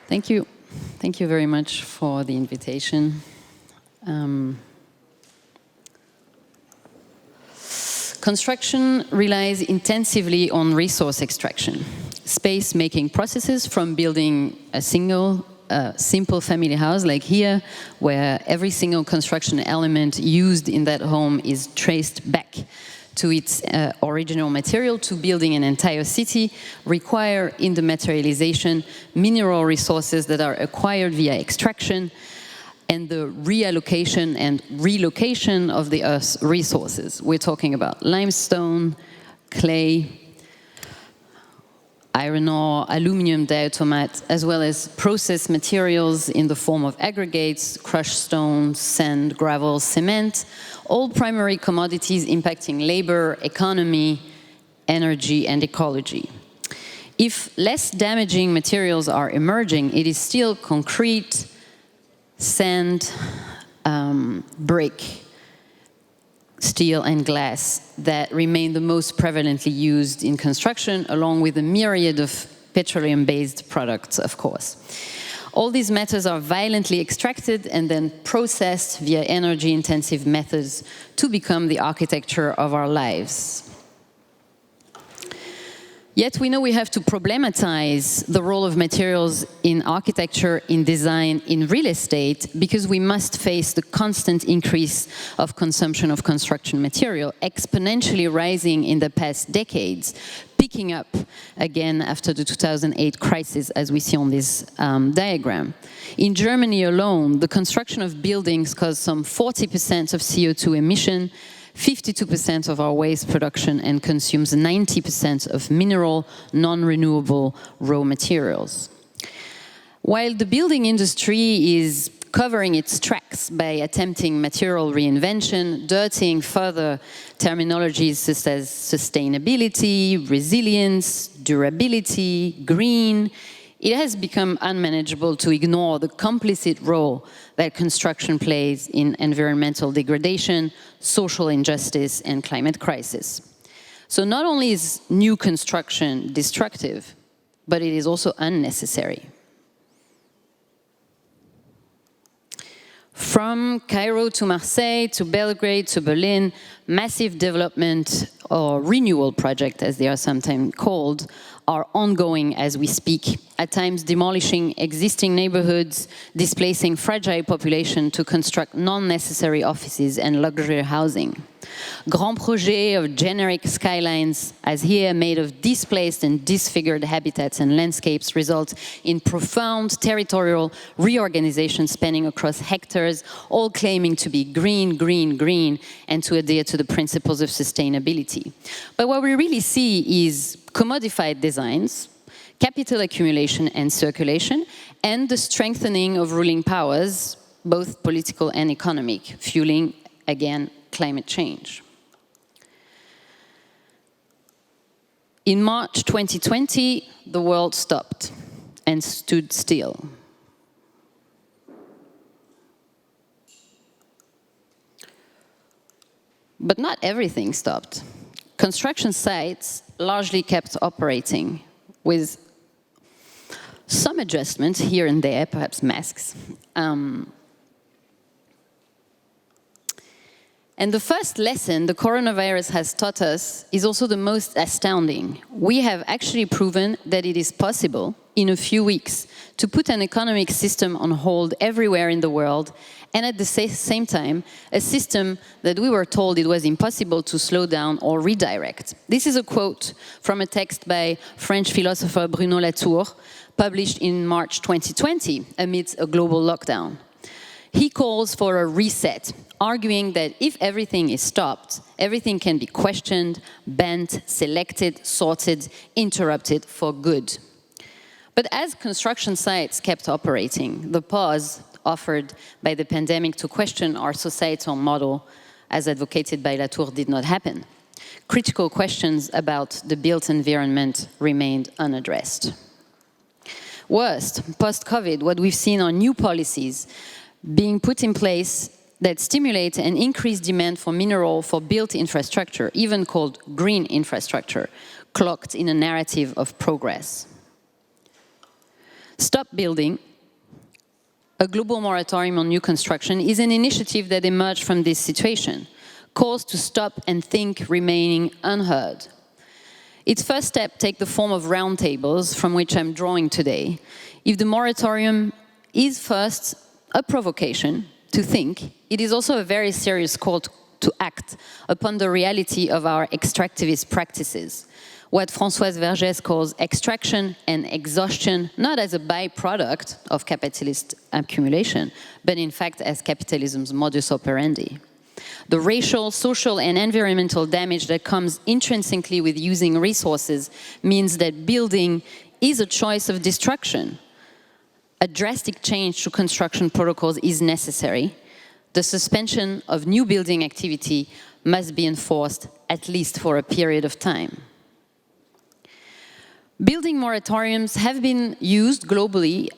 Thank you. Thank you very much for the invitation. Construction relies intensively on resource extraction, space-making processes, from building a simple family house like here, where every single construction element used in that home is traced back to its original material, to building an entire city, require in the materialization mineral resources that are acquired via extraction, and the reallocation and relocation of the Earth's resources. We're talking about limestone, clay, iron ore, aluminum diatomates, as well as processed materials in the form of aggregates, crushed stone, sand, gravel, cement, all primary commodities impacting labor, economy, energy, and ecology. If less damaging materials are emerging, it is still concrete, sand, brick, steel, and glass that remain the most prevalently used in construction, along with a myriad of petroleum-based products, of course. All these metals are violently extracted and then processed via energy-intensive methods to become the architecture of our lives. Yet we know we have to problematize the role of materials in architecture, in design, in real estate, because we must face the constant increase of consumption of construction material, exponentially rising in the past decades, picking up again after the 2008 crisis, as we see on this diagram. In Germany alone, the construction of buildings caused some 40% of CO2 emission, 52% of our waste production, and consumes 90% of mineral, non-renewable raw materials. While the building industry is covering its tracks by attempting material reinvention, dirtying further terminologies such as sustainability, resilience, durability, green, it has become unmanageable to ignore the complicit role that construction plays in environmental degradation, social injustice, and climate crisis. So not only is new construction destructive, but it is also unnecessary. From Cairo to Marseille, to Belgrade, to Berlin, massive development or renewal projects, as they are sometimes called, are ongoing as we speak, at times demolishing existing neighborhoods, displacing fragile population to construct non-necessary offices and luxury housing. Grand projets of generic skylines, as here made of displaced and disfigured habitats and landscapes, result in profound territorial reorganization spanning across hectares, all claiming to be green, green, green, and to adhere to the principles of sustainability. But what we really see is commodified designs, capital accumulation and circulation, and the strengthening of ruling powers, both political and economic, fueling, again, climate change. In March 2020, the world stopped and stood still. But not everything stopped. Construction sites largely kept operating, with some adjustments here and there, perhaps masks. And the first lesson the coronavirus has taught us is also the most astounding. We have actually proven that it is possible, in a few weeks, to put an economic system on hold everywhere in the world, and at the same time, a system that we were told it was impossible to slow down or redirect. This is a quote from a text by French philosopher Bruno Latour, published in March 2020, amidst a global lockdown. He calls for a reset, arguing that if everything is stopped, everything can be questioned, banned, selected, sorted, interrupted for good. But as construction sites kept operating, the pause offered by the pandemic to question our societal model, as advocated by Latour, did not happen. Critical questions about the built environment remained unaddressed. Worst, post-COVID, what we've seen are new policies being put in place that stimulate an increased demand for mineral for built infrastructure, even called green infrastructure, cloaked in a narrative of progress. Stop Building, a global moratorium on new construction, is an initiative that emerged from this situation, calls to stop and think remaining unheard. Its first step takes the form of roundtables, from which I'm drawing today. If the moratorium is first a provocation to think, it is also a very serious call to act upon the reality of our extractivist practices, what Françoise Vergès calls extraction and exhaustion, not as a byproduct of capitalist accumulation, but in fact as capitalism's modus operandi. The racial, social, and environmental damage that comes intrinsically with using resources means that building is a choice of destruction. A drastic change to construction protocols is necessary. The suspension of new building activity must be enforced at least for a period of time. Building moratoriums have been used globally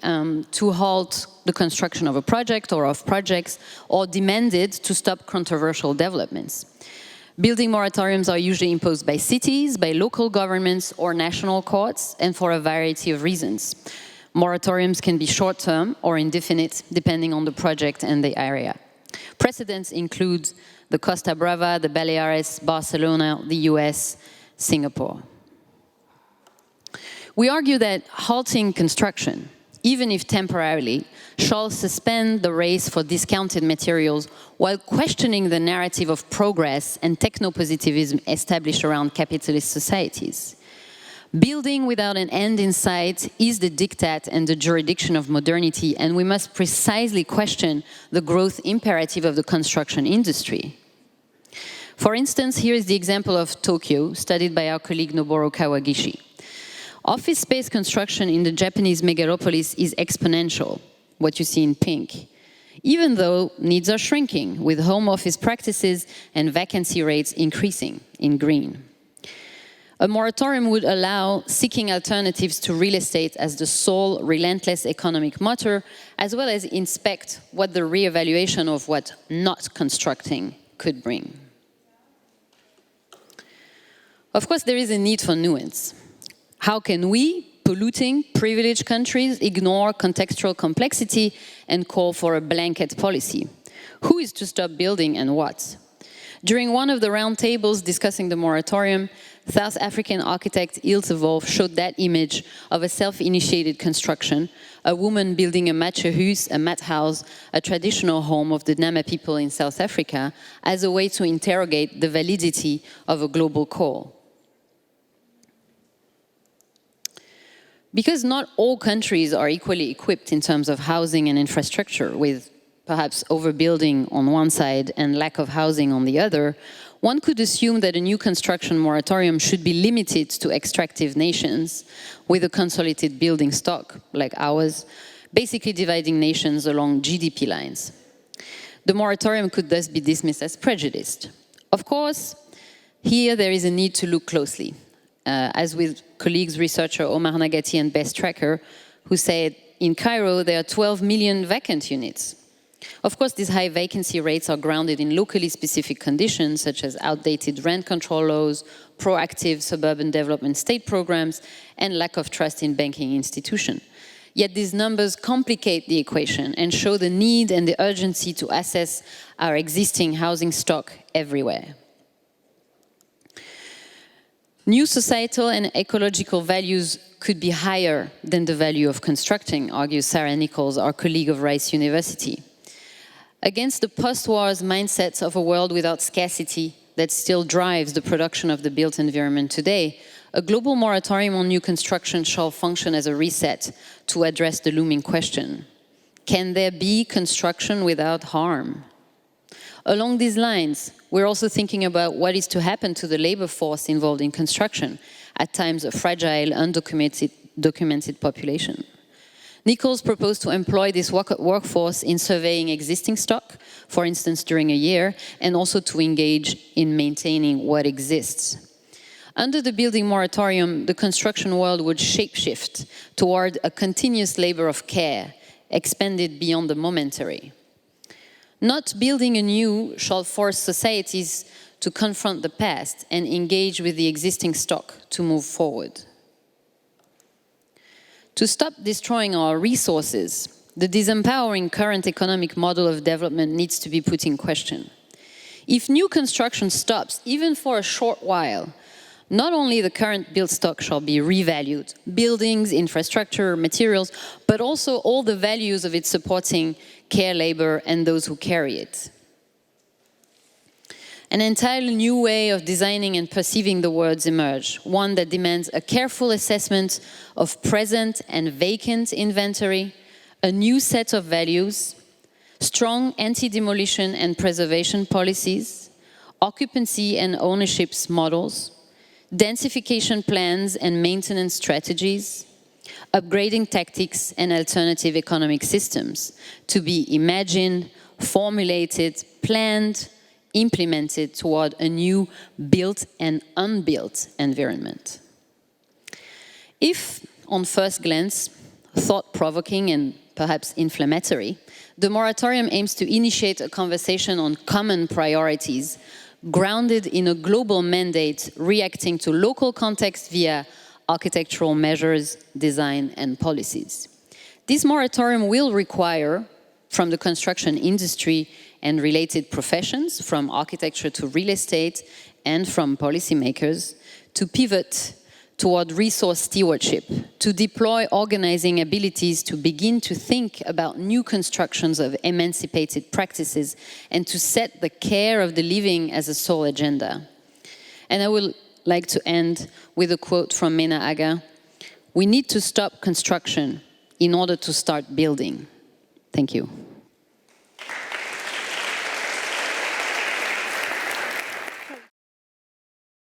to halt the construction of a project or of projects, or demanded to stop controversial developments. Building moratoriums are usually imposed by cities, by local governments, or national courts, and for a variety of reasons. Moratoriums can be short-term or indefinite, depending on the project and the area. Precedents include the Costa Brava, the Baleares, Barcelona, the US, Singapore. We argue that halting construction, even if temporarily, shall suspend the race for discounted materials while questioning the narrative of progress and techno-positivism established around capitalist societies. Building without an end in sight is the diktat and the jurisdiction of modernity, and we must precisely question the growth imperative of the construction industry. For instance, here is the example of Tokyo, studied by our colleague Noboru Kawagishi. Office space construction in the Japanese megalopolis is exponential, what you see in pink, even though needs are shrinking, with home office practices and vacancy rates increasing in green. A moratorium would allow seeking alternatives to real estate as the sole relentless economic motor, as well as inspect what the re-evaluation of what not constructing could bring. Of course, there is a need for nuance. How can we, polluting, privileged countries, ignore contextual complexity and call for a blanket policy? Who is to stop building and what? During one of the roundtables discussing the moratorium, South African architect Ilse Wolff showed that image of a self-initiated construction, a woman building a matjehuis, a mat house, a traditional home of the Nama people in South Africa, as a way to interrogate the validity of a global call. Because not all countries are equally equipped in terms of housing and infrastructure, with perhaps overbuilding on one side and lack of housing on the other, one could assume that a new construction moratorium should be limited to extractive nations with a consolidated building stock, like ours, basically dividing nations along GDP lines. The moratorium could thus be dismissed as prejudiced. Of course, here there is a need to look closely. As with colleagues, researcher Omar Nagati and Best Tracker, who said in Cairo there are 12 million vacant units. Of course, these high vacancy rates are grounded in locally specific conditions, such as outdated rent control laws, proactive suburban development state programs, and lack of trust in banking institutions. Yet these numbers complicate the equation and show the need and the urgency to assess our existing housing stock everywhere. New societal and ecological values could be higher than the value of constructing, argues Sarah Nichols, our colleague of Rice University. Against the post-wars mindsets of a world without scarcity that still drives the production of the built environment today, a global moratorium on new construction shall function as a reset to address the looming question. Can there be construction without harm? Along these lines, we're also thinking about what is to happen to the labor force involved in construction, at times a fragile, undocumented population. Nichols proposed to employ this workforce in surveying existing stock, for instance during a year, and also to engage in maintaining what exists. Under the building moratorium, the construction world would shapeshift toward a continuous labor of care, expanded beyond the momentary. Not building anew shall force societies to confront the past and engage with the existing stock to move forward. To stop destroying our resources, the disempowering current economic model of development needs to be put in question. If new construction stops, even for a short while, not only the current built stock shall be revalued, buildings, infrastructure, materials, but also all the values of its supporting care labor and those who carry it. An entirely new way of designing and perceiving the words emerge, one that demands a careful assessment of present and vacant inventory, a new set of values, strong anti-demolition and preservation policies, occupancy and ownership models, densification plans and maintenance strategies, upgrading tactics and alternative economic systems to be imagined, formulated, planned, implemented toward a new built and unbuilt environment. If, on first glance, thought-provoking and perhaps inflammatory, the moratorium aims to initiate a conversation on common priorities grounded in a global mandate reacting to local context via architectural measures, design, and policies. This moratorium will require, from the construction industry and related professions, from architecture to real estate, and from policymakers, to pivot toward resource stewardship, to deploy organizing abilities to begin to think about new constructions of emancipated practices and to set the care of the living as a sole agenda. And I would like to end with a quote from Mena Aga: "We need to stop construction in order to start building." Thank you.